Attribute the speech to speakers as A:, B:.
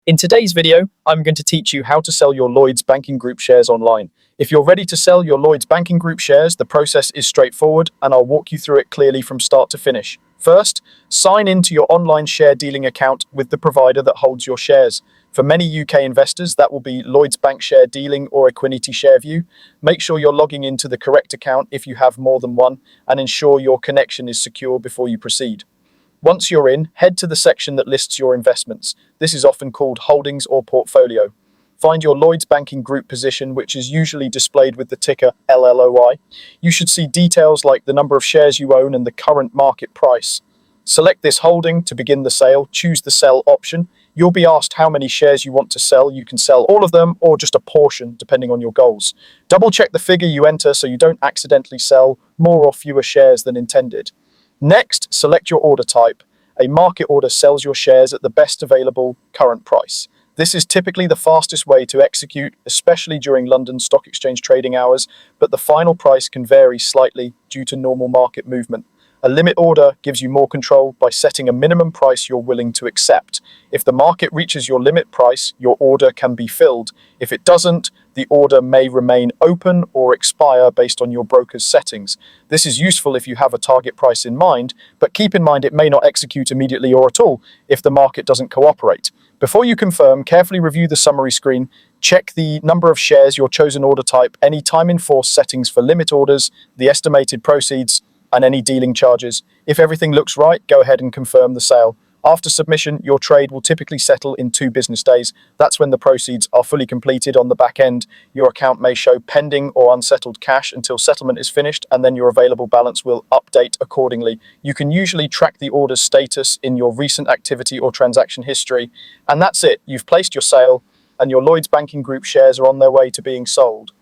A: In today's video, I'm going to teach you how to sell your Lloyds Banking Group shares online. If you're ready to sell your Lloyds Banking Group shares, the process is straightforward and I'll walk you through it clearly from start to finish. First, sign into your online share dealing account with the provider that holds your shares. For many UK investors, that will be Lloyds Bank Share Dealing or Equiniti ShareView. Make sure you're logging into the correct account if you have more than one, and ensure your connection is secure before you proceed. Once you're in, head to the section that lists your investments. This is often called holdings or portfolio. Find your Lloyds Banking Group position, which is usually displayed with the ticker LLOI. You should see details like the number of shares you own and the current market price. Select this holding to begin the sale. Choose the sell option. You'll be asked how many shares you want to sell. You can sell all of them or just a portion, depending on your goals. Double check the figure you enter so you don't accidentally sell more or fewer shares than intended. Next, select your order type. A market order sells your shares at the best available current price. This is typically the fastest way to execute, especially during London Stock Exchange trading hours, but the final price can vary slightly due to normal market movement. A limit order gives you more control by setting a minimum price you're willing to accept. If the market reaches your limit price, your order can be filled. If it doesn't, the order may remain open or expire based on your broker's settings. This is useful if you have a target price in mind, but keep in mind it may not execute immediately or at all if the market doesn't cooperate. Before you confirm, carefully review the summary screen. Check the number of shares, your chosen order type, any time in force settings for limit orders, the estimated proceeds, and any dealing charges. If everything looks right, go ahead and confirm the sale. After submission, your trade will typically settle in 2 business days. That's when the proceeds are fully completed on the back end. Your account may show pending or unsettled cash until settlement is finished, and then your available balance will update accordingly. You can usually track the order's status in your recent activity or transaction history. And that's it. You've placed your sale, and your Lloyds Banking Group shares are on their way to being sold.